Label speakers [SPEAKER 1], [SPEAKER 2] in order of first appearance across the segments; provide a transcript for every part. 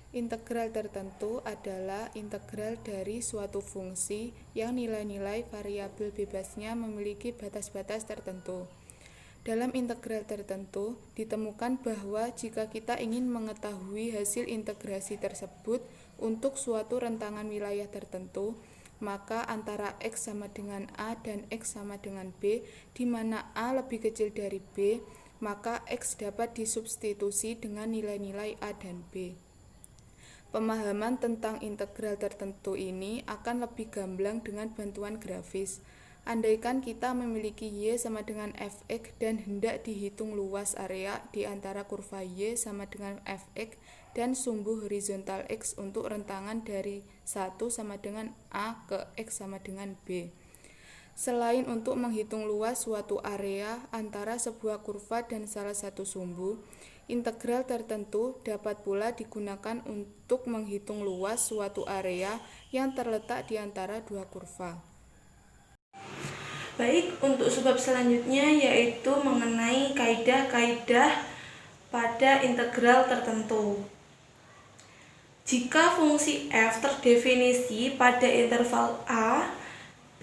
[SPEAKER 1] Integral tertentu adalah integral dari suatu fungsi yang nilai-nilai variabel bebasnya memiliki batas-batas tertentu. Dalam integral tertentu, ditemukan bahwa jika kita ingin mengetahui hasil integrasi tersebut untuk suatu rentangan wilayah tertentu, maka antara X sama dengan A dan X sama dengan B, di mana A lebih kecil dari B, maka X dapat disubstitusi dengan nilai-nilai A dan B. Pemahaman tentang integral tertentu ini akan lebih gamblang dengan bantuan grafis. Andaikan kita memiliki Y sama dengan Fx dan hendak dihitung luas area di antara kurva Y sama dengan Fx dan sumbu horizontal X untuk rentangan dari 1 sama dengan A ke X sama dengan B. Selain untuk menghitung luas suatu area antara sebuah kurva dan salah satu sumbu, integral tertentu dapat pula digunakan untuk menghitung luas suatu area yang terletak di antara dua kurva.
[SPEAKER 2] Baik, untuk sebab selanjutnya yaitu mengenai kaidah-kaidah pada integral tertentu. Jika fungsi f terdefinisi pada interval a, b,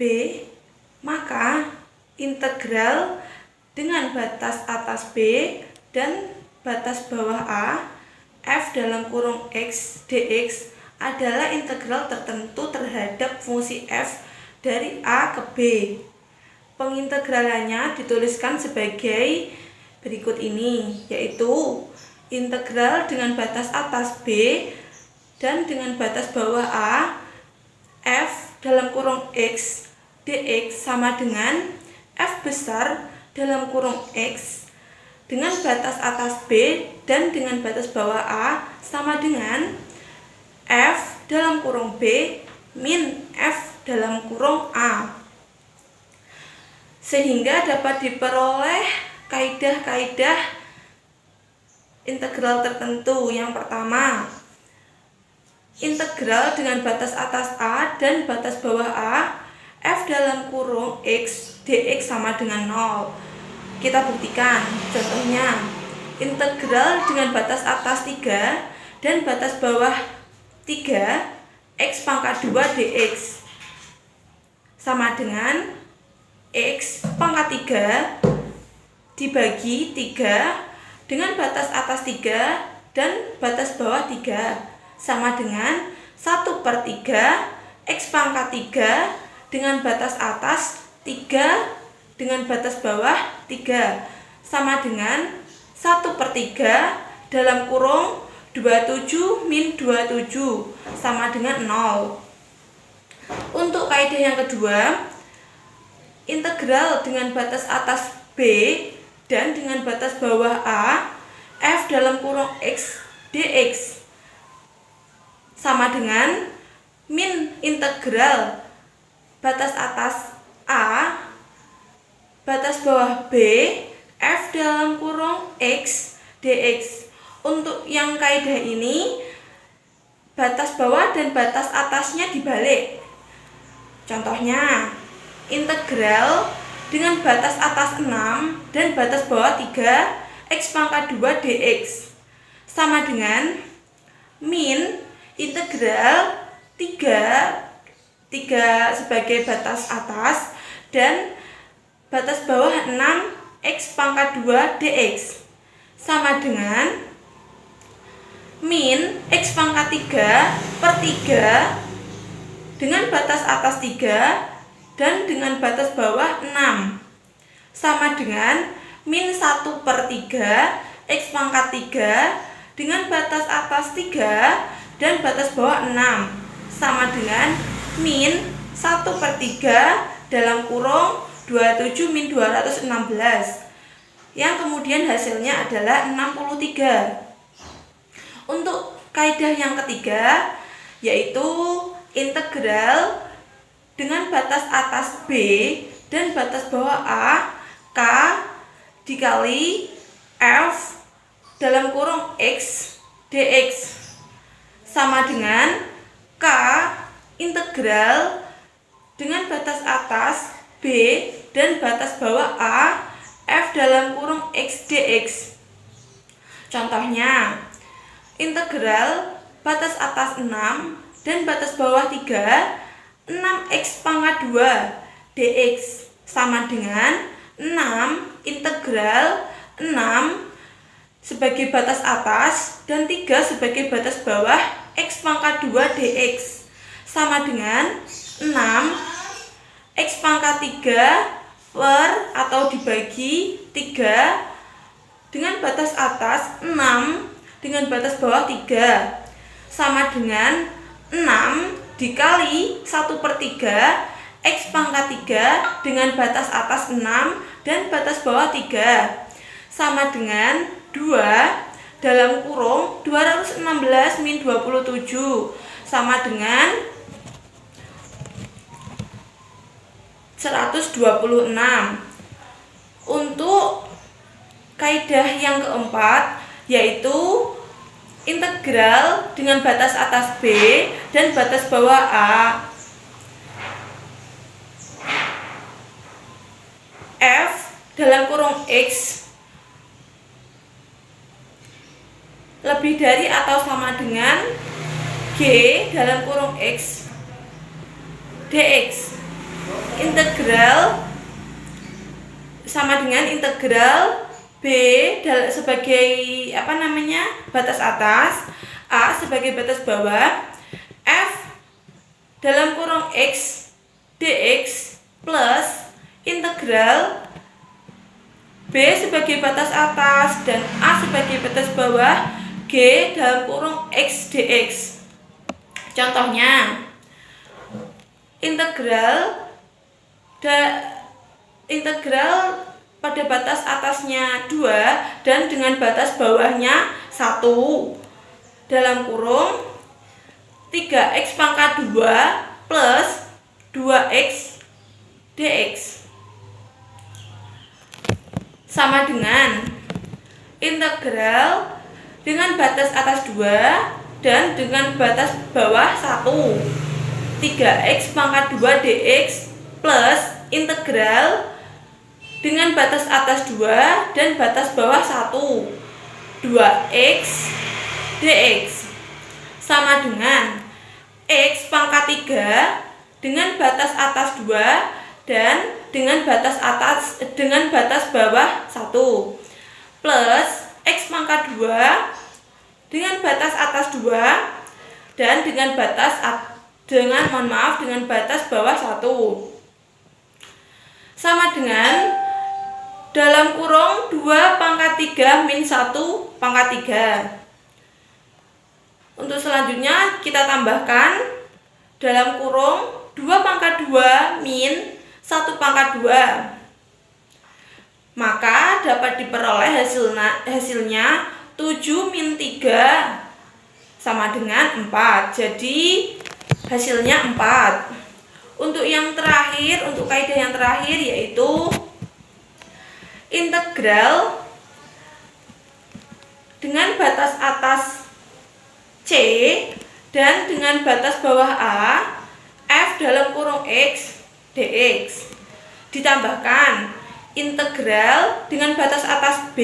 [SPEAKER 2] maka integral dengan batas atas b dan batas bawah a, f dalam kurung x dx adalah integral tertentu terhadap fungsi f dari a ke b. Pengintegralannya dituliskan sebagai berikut ini, yaitu integral dengan batas atas b dan dengan batas bawah a, f dalam kurung x dx sama dengan f besar dalam kurung x dengan batas atas b dan dengan batas bawah a sama dengan f dalam kurung b min f dalam kurung a. Sehingga dapat diperoleh kaidah-kaidah integral tertentu. Yang pertama, integral dengan batas atas a dan batas bawah a, f dalam kurung x dx sama dengan 0. Kita buktikan. Contohnya, integral dengan batas atas 3 dan batas bawah 3 x pangkat 2 dx sama dengan x pangkat 3 dibagi 3 dengan batas atas 3 dan batas bawah 3 sama dengan 1/3 x pangkat 3 dengan batas atas 3 dengan batas bawah 3 sama dengan 1/3 dalam kurung 27 min 27 sama dengan 0. Untuk kaidah yang kedua, integral dengan batas atas b dan dengan batas bawah a, f dalam kurung x dx sama dengan min integral batas atas a, batas bawah b, f dalam kurung x dx. Untuk yang kaidah ini, batas bawah dan batas atasnya dibalik. Contohnya, integral dengan batas atas 6 dan batas bawah 3 x pangkat 2 dx sama dengan min integral 3 sebagai batas atas dan batas bawah 6 x pangkat 2 dx sama dengan min x pangkat 3/3 dengan batas atas 3 dan dengan batas bawah 6 sama dengan min 1/3 x pangkat 3 dengan batas atas 3 dan batas bawah 6 sama dengan min 1/3 dalam kurung 27 min 216 yang kemudian hasilnya adalah 63. Untuk kaidah yang ketiga yaitu integral dengan batas atas b dan batas bawah a, k dikali f dalam kurung x dx sama dengan k integral dengan batas atas b dan batas bawah a, f dalam kurung x dx. Contohnya, integral b batas atas 6 dan batas bawah 3, 6x pangkat 2 dx sama dengan 6 integral 6 sebagai batas atas dan 3 sebagai batas bawah x pangkat 2 dx sama dengan 6 x pangkat 3 per atau dibagi 3 dengan batas atas 6 dengan batas bawah 3 sama dengan 6 dikali 1/3 x pangkat 3 dengan batas atas 6 dan batas bawah 3 sama dengan 2 dalam kurung 216 min 27 sama dengan 126. Untuk kaidah yang keempat yaitu integral dengan batas atas B dan batas bawah A. F dalam kurung X lebih dari atau sama dengan G dalam kurung X dx. Integral sama dengan integral B sebagai batas atas, A sebagai batas bawah, F dalam kurung X dx plus integral B sebagai batas atas dan A sebagai batas bawah, G dalam kurung X dx. Contohnya, integral pada batas atasnya 2 dan dengan batas bawahnya 1 dalam kurung 3x pangkat 2 plus 2x dx sama dengan integral dengan batas atas 2 dan dengan batas bawah 1 3x pangkat 2 dx plus integral dengan batas atas 2 dan batas bawah 1 2x dx sama dengan x pangkat 3 dengan batas atas 2 dan dengan batas bawah 1 plus x pangkat 2 dengan batas atas 2 dan dengan batas bawah 1 sama dengan dalam kurung 2 pangkat 3 min 1 pangkat 3. Untuk selanjutnya kita tambahkan dalam kurung 2 pangkat 2 min 1 pangkat 2. Maka dapat diperoleh hasilnya 7 min 3 sama dengan 4. Jadi hasilnya 4. Untuk yang terakhir, untuk kaidah yang terakhir yaitu integral dengan batas atas C dan dengan batas bawah A F dalam kurung X dx ditambahkan integral dengan batas atas B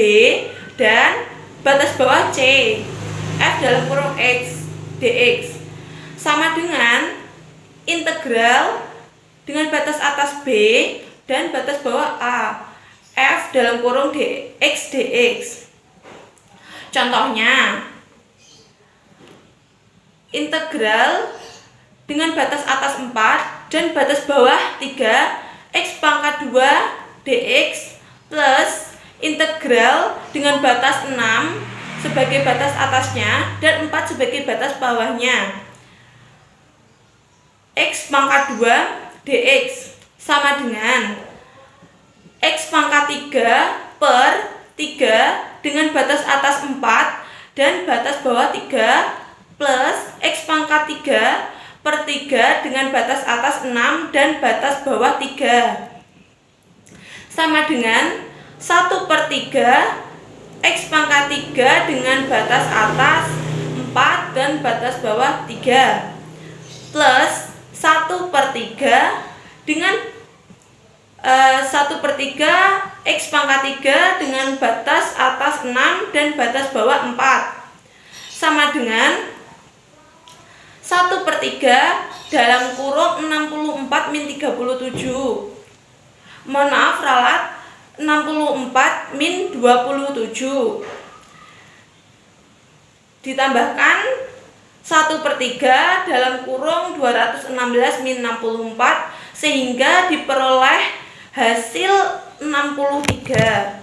[SPEAKER 2] dan batas bawah C F dalam kurung X dx sama dengan integral dengan batas atas B dan batas bawah A F dalam kurung dx dx. Contohnya, integral dengan batas atas 4 dan batas bawah 3 x pangkat 2 dx plus integral dengan batas 6 sebagai batas atasnya dan 4 sebagai batas bawahnya x pangkat 2 dx sama dengan x pangkat 3 per 3 dengan batas atas 4 dan batas bawah 3 plus x pangkat 3 per 3 dengan batas atas 6 dan batas bawah 3 sama dengan 1/3 x pangkat 3 dengan batas atas 4 dan batas bawah 3 plus 1/3 dengan 1/3 x pangkat 3 dengan batas atas 6 dan batas bawah 4 sama dengan 1/3 dalam kurung 64 min 37. Mohon maaf ralat, 64 min 27. Ditambahkan 1/3 dalam kurung 216 min 64 sehingga diperoleh hasil 63.